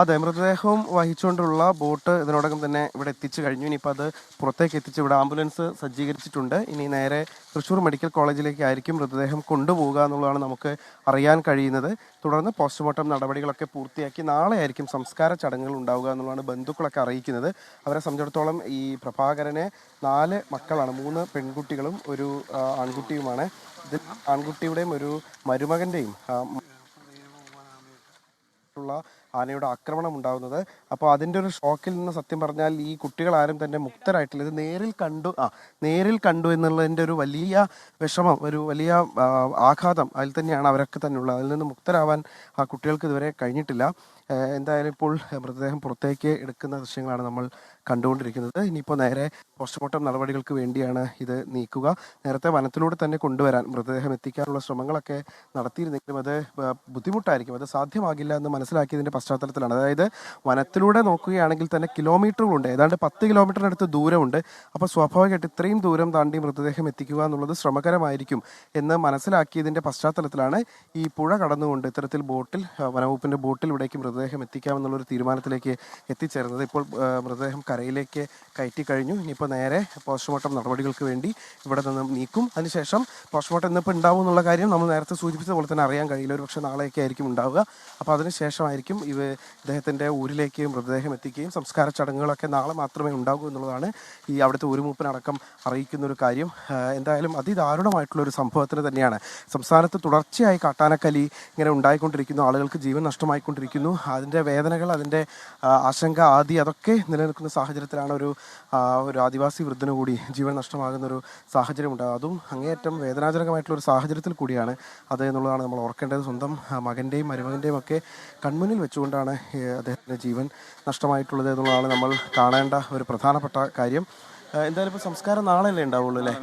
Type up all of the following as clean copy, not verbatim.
അതെ, മൃതദേഹവും വഹിച്ചുകൊണ്ടുള്ള ബോട്ട് ഇതിനോടകം തന്നെ ഇവിടെ എത്തിച്ചു കഴിഞ്ഞു. ഇനിയിപ്പോൾ അത് പുറത്തേക്ക് എത്തിച്ച് ഇവിടെ ആംബുലൻസ് സജ്ജീകരിച്ചിട്ടുണ്ട്. ഇനി നേരെ തൃശ്ശൂർ മെഡിക്കൽ കോളേജിലേക്കായിരിക്കും മൃതദേഹം കൊണ്ടുപോകുക എന്നുള്ളതാണ് നമുക്ക് അറിയാൻ കഴിയുന്നത്. തുടർന്ന് പോസ്റ്റ്മോർട്ടം നടപടികളൊക്കെ പൂർത്തിയാക്കി നാളെ ആയിരിക്കും സംസ്കാര ചടങ്ങുകൾ ഉണ്ടാവുക എന്നുള്ളതാണ് ബന്ധുക്കളൊക്കെ അറിയിക്കുന്നത്. അവരെ സംബന്ധിച്ചിടത്തോളം ഈ പ്രഭാകരന് 4 മക്കളാണ്, 3 പെൺകുട്ടികളും ഒരു ആൺകുട്ടിയുമാണ്. ഇതിൽ ആൺകുട്ടിയുടെയും ഒരു മരുമകൻ്റെയും ഉള്ള ആനയുടെ ആക്രമണം ഉണ്ടാകുന്നത്. അപ്പോൾ അതിൻ്റെ ഒരു ഷോക്കിൽ നിന്ന് സത്യം പറഞ്ഞാൽ ഈ കുട്ടികളാരും തന്നെ മുക്തരായിട്ടില്ല. ഇത് നേരിൽ കണ്ടു എന്നുള്ളതിൻ്റെ ഒരു വലിയ വിഷമം, ഒരു വലിയ ആഘാതം അതിൽ തന്നെയാണ് അവരൊക്കെ തന്നെ ഉള്ളത്. അതിൽ നിന്ന് മുക്തരാവാൻ ആ കുട്ടികൾക്ക് ഇതുവരെ കഴിഞ്ഞിട്ടില്ല. എന്തായാലും ഇപ്പോൾ മൃതദേഹം പുറത്തേക്ക് എടുക്കുന്ന ദൃശ്യങ്ങളാണ് നമ്മൾ കണ്ടുകൊണ്ടിരിക്കുന്നത്. ഇനിയിപ്പോൾ നേരെ പോസ്റ്റ്മോർട്ടം നടപടികൾക്ക് വേണ്ടിയാണ് ഇത് നീക്കുക. നേരത്തെ വനത്തിലൂടെ തന്നെ കൊണ്ടുവരാൻ മൃതദേഹം എത്തിക്കാനുള്ള ശ്രമങ്ങളൊക്കെ നടത്തിയിരുന്നെങ്കിലും അത് ബുദ്ധിമുട്ടായിരിക്കും, അത് സാധ്യമാകില്ല എന്ന് മനസ്സിലാക്കിയതിൻ്റെ പശ്ചാത്തലത്തിലാണ്. അതായത് വനത്തിലൂടെ നോക്കുകയാണെങ്കിൽ തന്നെ കിലോമീറ്ററുകളുണ്ട്, ഏതാണ്ട് 10 കിലോമീറ്ററിനടുത്ത് ദൂരമുണ്ട്. അപ്പോൾ സ്വാഭാവികമായിട്ട് ഇത്രയും ദൂരം താണ്ടി മൃതദേഹം എത്തിക്കുക എന്നുള്ളത് ശ്രമകരമായിരിക്കും എന്ന് മനസ്സിലാക്കിയതിൻ്റെ പശ്ചാത്തലത്തിലാണ് ഈ പുഴ കടന്നുകൊണ്ട് ഇത്തരത്തിൽ ബോട്ടിൽ, വനവകുപ്പിൻ്റെ ബോട്ടിൽ ഇവിടേക്ക് മൃതദേഹം എത്തിക്കാമെന്നുള്ളൊരു തീരുമാനത്തിലേക്ക് എത്തിച്ചേർന്നത്. ഇപ്പോൾ മൃതദേഹം കരയിലേക്ക് കയറ്റി കഴിഞ്ഞു. ഇനിയിപ്പോൾ നേരെ പോസ്റ്റ്മോർട്ടം നടപടികൾക്ക് വേണ്ടി ഇവിടെ നിന്ന് നീക്കും. അതിനുശേഷം പോസ്റ്റ്മോർട്ടം ഇന്നിപ്പോൾ ഉണ്ടാവും എന്നുള്ള കാര്യം നമ്മൾ നേരത്തെ സൂചിപ്പിച്ച പോലെ തന്നെ അറിയാൻ കഴിയില്ല. ഒരു പക്ഷേ നാളെയൊക്കെ ആയിരിക്കും ഉണ്ടാവുക. അപ്പോൾ അതിനുശേഷമായിരിക്കും ഇദ്ദേഹത്തിൻ്റെ ഊരിലേക്ക് മൃതദേഹം എത്തിക്കുകയും സംസ്കാര ചടങ്ങുകളൊക്കെ നാളെ മാത്രമേ ഉണ്ടാകൂ എന്നുള്ളതാണ് ഈ അവിടുത്തെ ഊരുമൂപ്പനടക്കം അറിയിക്കുന്ന ഒരു കാര്യം. എന്തായാലും അതിദാരുണമായിട്ടുള്ളൊരു സംഭവത്തിന് തന്നെയാണ് സംസ്ഥാനത്ത് തുടർച്ചയായി കാട്ടാനക്കലി ഇങ്ങനെ ഉണ്ടായിക്കൊണ്ടിരിക്കുന്നു. ആളുകൾക്ക് ജീവൻ നഷ്ടമായിക്കൊണ്ടിരിക്കുന്നു. അതിൻ്റെ വേദനകൾ, അതിൻ്റെ ആശങ്ക, അതൊക്കെ നിലനിൽക്കുന്ന സാഹചര്യത്തിലാണ് ഒരു ആദിവാസി വൃദ്ധന് കൂടി ജീവൻ നഷ്ടമാകുന്നൊരു സാഹചര്യം ഉണ്ടാകും. അതും അങ്ങേയറ്റം വേദനാജനകമായിട്ടുള്ളൊരു സാഹചര്യത്തിൽ കൂടിയാണ് അത് എന്നുള്ളതാണ് നമ്മൾ ഓർക്കേണ്ടത്. സ്വന്തം മകൻ്റെയും മരുമകൻ്റെയും ഒക്കെ കൺമുന്നിൽ വെച്ചുകൊണ്ടാണ് അദ്ദേഹത്തിൻ്റെ ജീവൻ നഷ്ടമായിട്ടുള്ളത് എന്നുള്ളതാണ് നമ്മൾ കാണേണ്ട ഒരു പ്രധാനപ്പെട്ട കാര്യം. എന്തായാലും ഇപ്പോൾ സംസ്കാരം നാളെയല്ലേ ഉണ്ടാവുള്ളൂ അല്ലേ?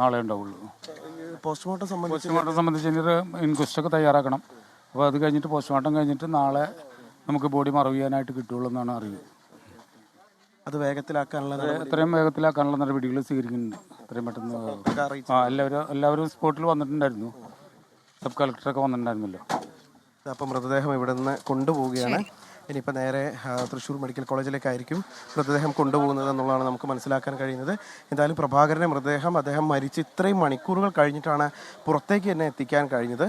നാളെ ഉണ്ടാവുള്ളൂ. പോസ്റ്റ്മോർട്ടം സംബന്ധിച്ച് ഇൻക്വസ്റ്റൊക്കെ തയ്യാറാക്കണം. അപ്പോൾ അത് കഴിഞ്ഞിട്ട് പോസ്റ്റ്മോർട്ടം കഴിഞ്ഞിട്ട് നാളെ നമുക്ക് ബോഡി മറവ് ചെയ്യാനായിട്ട് കിട്ടുള്ളൂ എന്നാണ് അറിയുന്നത്. അത് എത്രയും വേഗത്തിലാക്കാനുള്ള നടപടികൾ സ്വീകരിക്കുന്നുണ്ട്. എത്രയും പെട്ടെന്ന് എല്ലാവരും സ്പോട്ടിൽ വന്നിട്ടുണ്ടായിരുന്നു. സബ് കളക്ടറൊക്കെ വന്നിട്ടുണ്ടായിരുന്നല്ലോ. അപ്പം മൃതദേഹം ഇവിടെ നിന്ന് കൊണ്ടുപോവുകയാണ്. ഇനിയിപ്പോൾ നേരെ തൃശ്ശൂർ മെഡിക്കൽ കോളേജിലേക്കായിരിക്കും മൃതദേഹം കൊണ്ടുപോകുന്നത് എന്നുള്ളതാണ് നമുക്ക് മനസ്സിലാക്കാൻ കഴിയുന്നത്. എന്തായാലും പ്രഭാകരൻ്റെ മൃതദേഹം അദ്ദേഹം മരിച്ച് ഇത്രയും മണിക്കൂറുകൾ കഴിഞ്ഞിട്ടാണ് പുറത്തേക്ക് തന്നെ എത്തിക്കാൻ കഴിഞ്ഞത്.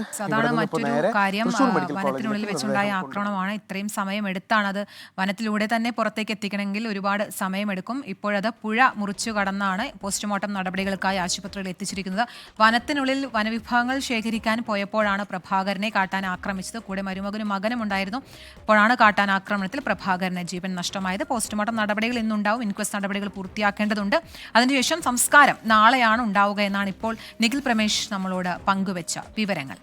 വനത്തിനുള്ളിൽ വെച്ചുണ്ടായ ആക്രമണമാണ്. ഇത്രയും സമയമെടുത്താണ് അത് വനത്തിലൂടെ തന്നെ പുറത്തേക്ക് എത്തിക്കണമെങ്കിൽ ഒരുപാട് സമയമെടുക്കും. ഇപ്പോഴത് പുഴ മുറിച്ചു കടന്നാണ് പോസ്റ്റ്മോർട്ടം നടപടികൾക്കായി ആശുപത്രിയിൽ എത്തിച്ചിരിക്കുന്നത്. വനത്തിനുള്ളിൽ വനവിഭവങ്ങൾ ശേഖരിക്കാൻ പോയപ്പോഴാണ് പ്രഭാകരനെ കാട്ടാൻ ആക്രമിച്ചത്. കൂടെ മരുമകനും മകനും ഉണ്ടായിരുന്നു. അപ്പോഴാണ് കാട്ടാൻ ആക്രമണത്തിൽ പ്രഭാകരന് ജീവൻ നഷ്ടമായത്. പോസ്റ്റ്മോർട്ടം നടപടികൾ ഇന്നുണ്ടാവും. ഇൻക്വസ്റ്റ് നടപടികൾ പൂർത്തിയാക്കേണ്ടതുണ്ട്. അതിനുശേഷം സംസ്കാരം നാളെയാണ് ഉണ്ടാവുക എന്നാണ് ഇപ്പോൾ നിഖിൽ പ്രമേഷ് നമ്മളോട് പങ്കുവെച്ച വിവരങ്ങൾ.